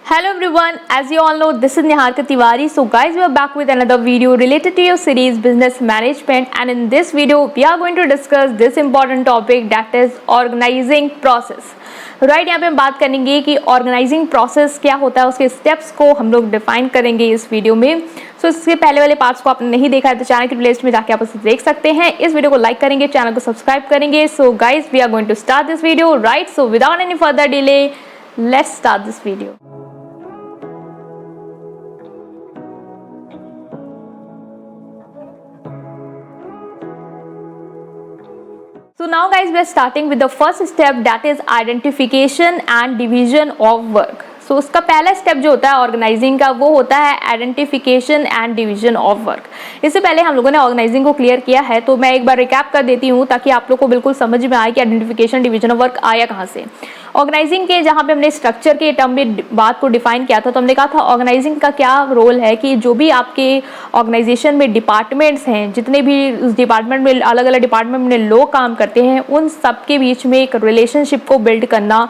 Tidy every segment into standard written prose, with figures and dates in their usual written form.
Hello everyone, as you all know, this is Niharika Tiwari. So guys, we are back with another video related to your series Business Management, and in this video we are going to discuss this important topic, that is organizing process. Right यहाँ पे हम बात करेंगे कि organising process क्या होता है, उसके स्टेप्स को हम लोग डिफाइन करेंगे इस वीडियो में. सो इसके पहले वाले पार्ट्स को आपने नहीं देखा है तो चैनल की प्लेलिस्ट में जाके आप उसे देख सकते हैं. इस वीडियो को लाइक करेंगे, चैनल को सब्सक्राइब करेंगे. So guys we are going to start this video. Right, so without any further delay let's start this video. So now guys, we are starting with the first step, that is identification and division of work. सो उसका पहला step जो होता है organising का, वो होता है identification and division of work. इससे पहले हम लोगों ने ऑर्गेनाइजिंग को क्लियर किया है, तो मैं एक बार रिकैप कर देती हूँ ताकि आप लोग को बिल्कुल समझ में आए कि आइडेंटिफिकेशन डिवीजन ऑफ वर्क आया कहाँ से. ऑर्गेनाइजिंग के जहाँ पे हमने स्ट्रक्चर के टर्म में बात को डिफाइन किया था, तो हमने कहा था ऑर्गेनाइजिंग का क्या रोल है कि जो भी आपके ऑर्गेनाइजेशन में डिपार्टमेंट्स हैं, जितने भी उस डिपार्टमेंट में अलग अलग डिपार्टमेंट में लोग काम करते हैं, उन सबके बीच में एक रिलेशनशिप को बिल्ड करना,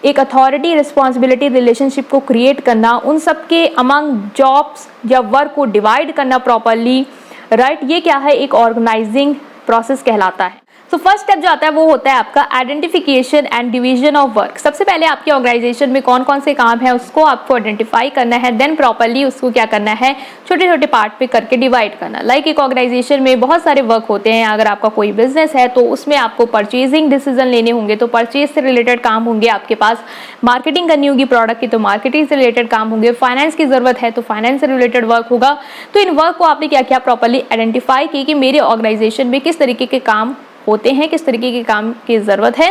एक अथॉरिटी रिस्पॉन्सिबिलिटी रिलेशनशिप को क्रिएट करना, उन सबके अमंग जॉब्स या वर्क को डिवाइड करना प्रॉपरली. राइट, ये क्या है, एक ऑर्गेनाइजिंग प्रोसेस कहलाता है. तो फर्स्ट स्टेप जो आता है वो होता है आपका identification and division of work. सबसे पहले आपके ऑर्गेनाइजेशन में कौन कौन से काम है उसको आपको आइडेंटिफाई करना है, देन प्रॉपरली उसको क्या करना है, छोटे छोटे पार्ट पे करके डिवाइड करना. लाइक एक ऑर्गेनाइजेशन में बहुत सारे वर्क होते हैं. अगर आपका कोई बिजनेस है तो उसमें आपको परचेजिंग डिसीजन लेने होंगे, तो परचेज से रिलेटेड काम होंगे आपके पास. मार्केटिंग करनी होगी प्रोडक्ट की, तो मार्केटिंग से रिलेटेड काम होंगे. फाइनेंस की जरूरत है तो फाइनेंस से रिलेटेड वर्क होगा. तो इन वर्क को आपने क्या किया, प्रॉपरली आइडेंटिफाई की कि मेरे ऑर्गेनाइजेशन में किस तरीके के काम होते हैं, किस तरीके के काम की ज़रूरत है.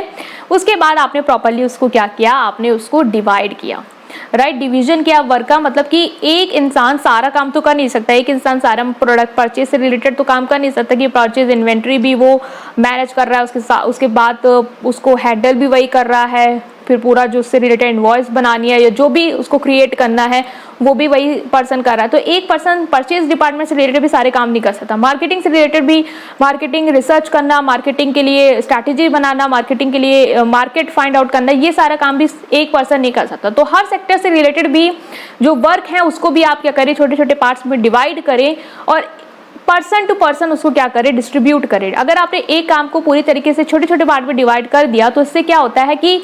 उसके बाद आपने प्रॉपरली उसको क्या किया, आपने उसको डिवाइड किया. राइट, डिवीजन किया वर्क का, मतलब कि एक इंसान सारा काम तो कर नहीं सकता. एक इंसान सारा प्रोडक्ट परचेज से रिलेटेड तो काम कर नहीं सकता कि परचेज इन्वेंट्री भी वो मैनेज कर रहा है, उसके बाद उसको हैंडल भी वही कर रहा है, फिर पूरा जो उससे रिलेटेड इनवॉइस बनानी है या जो भी उसको क्रिएट करना है वो भी वही पर्सन कर रहा है. तो एक पर्सन परचेज डिपार्टमेंट से रिलेटेड भी सारे काम नहीं कर सकता. मार्केटिंग से रिलेटेड भी मार्केटिंग रिसर्च करना, मार्केटिंग के लिए स्ट्रैटेजी बनाना, मार्केटिंग के लिए मार्केट फाइंड आउट करना, ये सारा काम भी एक पर्सन नहीं कर सकता. तो हर सेक्टर से रिलेटेड भी जो वर्क है उसको भी आप क्या करें, छोटे छोटे पार्ट्स में डिवाइड करें और पर्सन टू पर्सन उसको क्या करें, डिस्ट्रीब्यूट करें. अगर आपने एक काम को पूरी तरीके से छोटे छोटे पार्ट में डिवाइड कर दिया तो इससे क्या होता है कि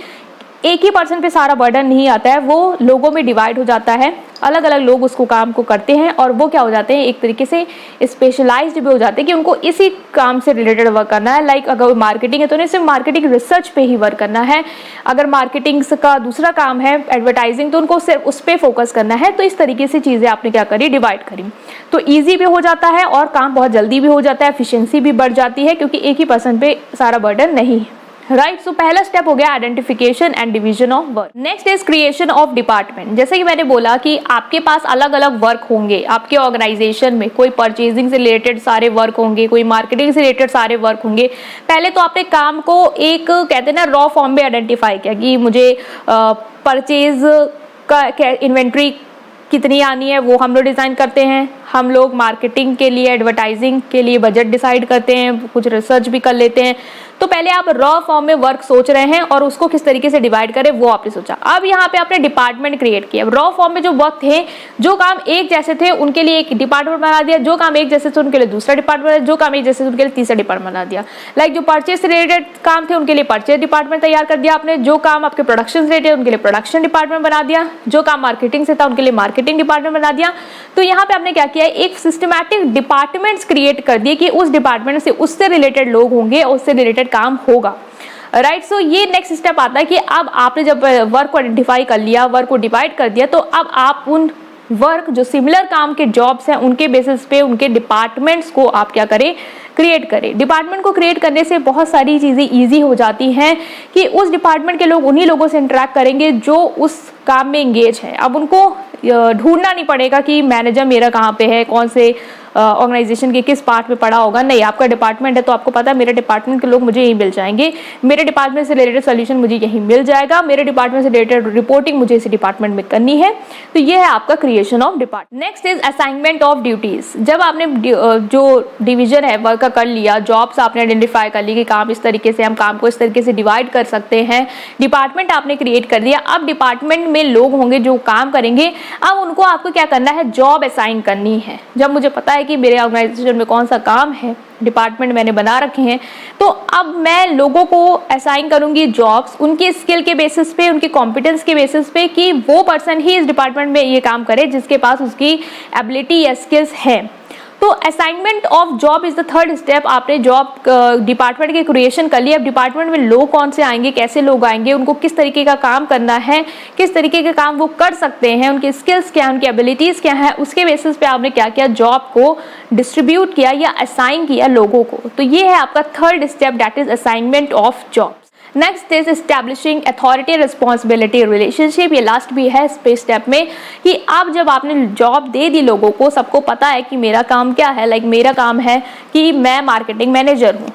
एक ही पर्सन पे सारा बर्डन नहीं आता है, वो लोगों में डिवाइड हो जाता है. अलग अलग लोग उसको काम को करते हैं और वो क्या हो जाते हैं, एक तरीके से स्पेशलाइज्ड भी हो जाते हैं कि उनको इसी काम से रिलेटेड वर्क करना है. लाइक अगर मार्केटिंग है तो उन्हें सिर्फ मार्केटिंग रिसर्च पे ही वर्क करना है. अगर मार्केटिंग का दूसरा काम है एडवर्टाइजिंग, तो उनको सिर्फ उस पर फोकस करना है. तो इस तरीके से चीज़ें आपने क्या करी, डिवाइड करी. तो ईजी भी हो जाता है और काम बहुत जल्दी भी हो जाता है, एफिशिएंसी भी बढ़ जाती है क्योंकि एक ही पर्सन पे सारा बर्डन नहीं है. राइट, सो पहला स्टेप हो गया identification and division of work. Next is creation of department. जैसे कि मैंने बोला कि आपके पास अलग अलग वर्क होंगे आपके ऑर्गेनाइजेशन में. कोई परचेजिंग से रिलेटेड सारे वर्क होंगे, कोई मार्केटिंग से रिलेटेड सारे वर्क होंगे. पहले तो आपने काम को एक कहते हैं ना रॉ फॉर्म में आइडेंटिफाई किया कि मुझे परचेज का इन्वेंट्री कितनी आनी है वो हम लोग डिज़ाइन करते हैं. हम लोग मार्केटिंग के लिए, एडवर्टाइजिंग के लिए बजट डिसाइड करते हैं, कुछ रिसर्च भी कर लेते हैं. तो पहले आप रॉ फॉर्म में वर्क सोच रहे हैं और उसको किस तरीके से डिवाइड करें वो आपने सोचा. अब यहाँ पे आपने डिपार्टमेंट क्रिएट किया. रॉ फॉर्म में जो वर्क थे, जो काम एक जैसे थे उनके लिए एक डिपार्टमेंट बना दिया, जो काम एक जैसे थे उनके लिए दूसरा डिपार्टमेंट, जो काम एक जैसे थे उनके लिए तीसरा डिपार्टमेंट बना दिया. लाइक जो परचेज से रिलेटेड काम थे उनके लिए परचेज डिपार्टमेंट तैयार कर दिया आपने. जो काम आपके प्रोडक्शन से रिलेटेड उनके लिए प्रोडक्शन डिपार्टमेंट बना दिया. जो काम मार्केटिंग से था उनके लिए मार्केटिंग डिपार्टमेंट बना दिया. तो यहाँ पे आपने क्या किया, एक सिस्टमैटिक डिपार्टमेंट्स क्रिएट कर दिए कि उस डिपार्टमेंट से उससे रिलेटेड लोग होंगे और उससे रिलेटेड काम होगा. राइट, सो ये नेक्स्ट स्टेप आता है कि अब आपने जब वर्क को आइडेंटिफाई कर लिया, वर्क को डिवाइड कर दिया, तो अब आप उन वर्क जो सिमिलर काम के जॉब्स हैं उनके बेसिस पे उनके डिपार्टमेंट्स को आप क्या करें, क्रिएट करें. डिपार्टमेंट को क्रिएट करने से बहुत सारी चीज़ें ईजी हो जाती हैं कि उस डिपार्टमेंट के लोग उन्हीं लोगों से इंटरेक्ट करेंगे जो उस काम में इंगेज है. अब उनको ढूंढना नहीं पड़ेगा कि मैनेजर मेरा कहाँ पे है, कौन से ऑर्गेनाइजेशन के किस पार्ट में पड़ा होगा, नहीं, आपका डिपार्टमेंट है तो आपको पता है मेरे डिपार्टमेंट के लोग मुझे यही मिल जाएंगे, मेरे डिपार्टमेंट से रिलेटेड सोल्यूशन मुझे यही मिल जाएगा, मेरे डिपार्टमेंट से रिलेटेड रिपोर्टिंग मुझे इसी डिपार्टमेंट में करनी है। तो ये है आपका creation of department. Next is assignment of duties. जब आपने जो डिवीजन है वर्क का कर लिया, जॉब्स आपने आइडेंटिफाई कर ली कि काम इस तरीके से, हम काम को इस तरीके से डिवाइड कर सकते हैं, डिपार्टमेंट आपने क्रिएट कर दिया। अब डिपार्टमेंट में लोग होंगे जो काम करेंगे, अब उनको आपको क्या करना है, जॉब असाइन करनी है। जब मुझे पता है कि मेरे ऑर्गेनाइजेशन में कौन सा काम है, डिपार्टमेंट मैंने बना रखे हैं, तो अब मैं लोगों को असाइन करूंगी जॉब्स उनके स्किल के बेसिस पे, उनके कॉम्पिटेंस के बेसिस पे कि वो पर्सन ही इस डिपार्टमेंट में ये काम करे जिसके पास उसकी एबिलिटी या स्किल्स है। तो assignment of job is the third step. आपने जॉब डिपार्टमेंट की क्रिएशन कर लिया। अब डिपार्टमेंट में लोग कौन से आएंगे, कैसे लोग आएंगे, उनको किस तरीके का काम करना है, किस तरीके के काम वो कर सकते हैं, उनकी स्किल्स क्या है, उनकी एबिलिटीज क्या है, उसके बेसिस पे आपने क्या किया, जॉब को डिस्ट्रीब्यूट किया या असाइन किया लोगों को। तो ये है आपका third step, that is assignment of job. Next is establishing authority responsibility relationship. ये लास्ट भी है इस स्टेप में कि अब जब आपने जॉब दे दी लोगों को, सबको पता है कि मेरा काम क्या है, लाइक मेरा काम है कि मैं मार्केटिंग मैनेजर हूँ,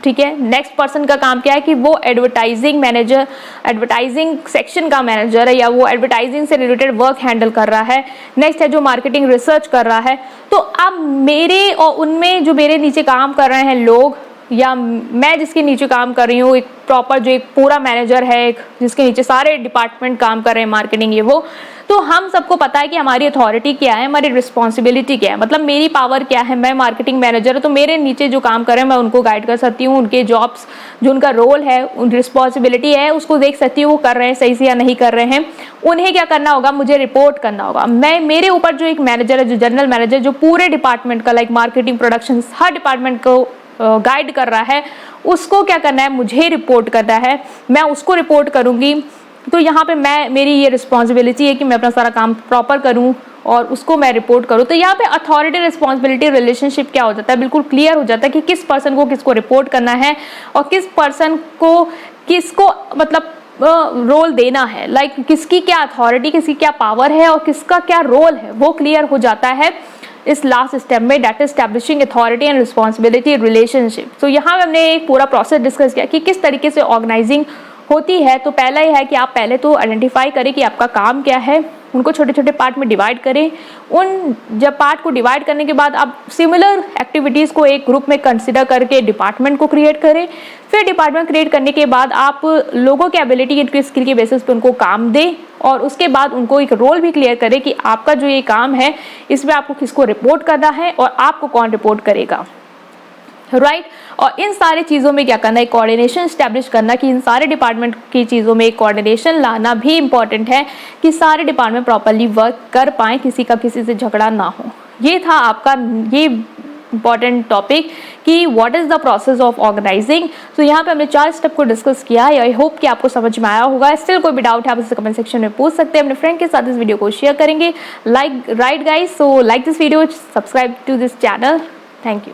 ठीक है। नेक्स्ट पर्सन का काम क्या है कि वो एडवर्टाइजिंग मैनेजर, एडवर्टाइजिंग सेक्शन का मैनेजर है या वो एडवर्टाइजिंग से रिलेटेड वर्क हैंडल कर रहा है। नेक्स्ट है जो मार्केटिंग रिसर्च कर रहा है। तो अब मेरे और उनमें जो मेरे नीचे काम कर रहे हैं लोग, या मैं जिसके नीचे काम कर रही हूँ, एक प्रॉपर जो एक पूरा मैनेजर है, एक जिसके नीचे सारे डिपार्टमेंट काम कर रहे हैं, मार्केटिंग ये वो, तो हम सबको पता है कि हमारी अथॉरिटी क्या है, हमारी रिस्पॉन्सिबिलिटी क्या है, मतलब मेरी पावर क्या है। मैं मार्केटिंग मैनेजर हूँ तो मेरे नीचे जो काम कर रहे हैं मैं उनको गाइड कर सकती हूँ, उनके जॉब्स जो उनका रोल है, उन रिस्पॉन्सिबिलिटी है, उसको देख सकती हूँ वो कर रहे हैं सही से या नहीं कर रहे हैं। उन्हें क्या करना होगा, मुझे रिपोर्ट करना होगा। मैं, मेरे ऊपर जो एक मैनेजर है, जो जनरल मैनेजर, जो पूरे डिपार्टमेंट का, लाइक मार्केटिंग, प्रोडक्शन, हर डिपार्टमेंट को गाइड कर रहा है, उसको क्या करना है, मुझे रिपोर्ट करना है, मैं उसको रिपोर्ट करूंगी। तो यहाँ पे मेरी ये रिस्पॉन्सिबिलिटी है कि मैं अपना सारा काम प्रॉपर करूँ और उसको मैं रिपोर्ट करूँ। तो यहाँ पे अथॉरिटी रिस्पॉन्सिबिलिटी रिलेशनशिप क्या हो जाता है, बिल्कुल क्लियर हो जाता है कि किस पर्सन को किसको रिपोर्ट करना है और किस पर्सन को किसको मतलब रोल देना है, लाइक किसकी क्या अथॉरिटी, किसकी क्या पावर है और किसका क्या रोल है, वो क्लियर हो जाता है इस लास्ट स्टेप में, that is establishing authority and responsibility relationship. तो यहाँ हमने एक पूरा प्रोसेस डिस्कस किया कि किस तरीके से ऑर्गेनाइजिंग होती है। तो पहला ही है कि आप पहले तो आइडेंटिफाई करें कि आपका काम क्या है, उनको छोटे छोटे पार्ट में डिवाइड करें। उन जब पार्ट को डिवाइड करने के बाद आप सिमिलर एक्टिविटीज़ को एक ग्रुप में कंसिडर करके डिपार्टमेंट को क्रिएट करें। फिर डिपार्टमेंट क्रिएट करने के बाद आप लोगों की एबिलिटी, इनकी स्किल के बेसिस पे उनको काम दें और उसके बाद उनको एक रोल भी क्लियर करें कि आपका जो ये काम है इसमें आपको किसको रिपोर्ट करना है और आपको कौन रिपोर्ट करेगा, राइट। और इन सारी चीज़ों में क्या करना है, कोऑर्डिनेशन स्टैब्लिश करना, कि इन सारे डिपार्टमेंट की चीज़ों में एक कोऑर्डिनेशन लाना भी इंपॉर्टेंट है कि सारे डिपार्टमेंट प्रॉपरली वर्क कर पाएँ, किसी का किसी से झगड़ा ना हो। ये था आपका ये इंपॉर्टेंट टॉपिक कि what is the process of organizing. तो यहाँ पे हमने 4 स्टेप को डिस्कस किया है। आई होप कि आपको समझ में आया होगा। स्टिल कोई भी डाउट है आप इसे कमेंट सेक्शन में पूछ सकते हैं। अपने फ्रेंड के साथ इस वीडियो को शेयर करेंगे। Like right guys, so like this video, subscribe to this channel. Thank you.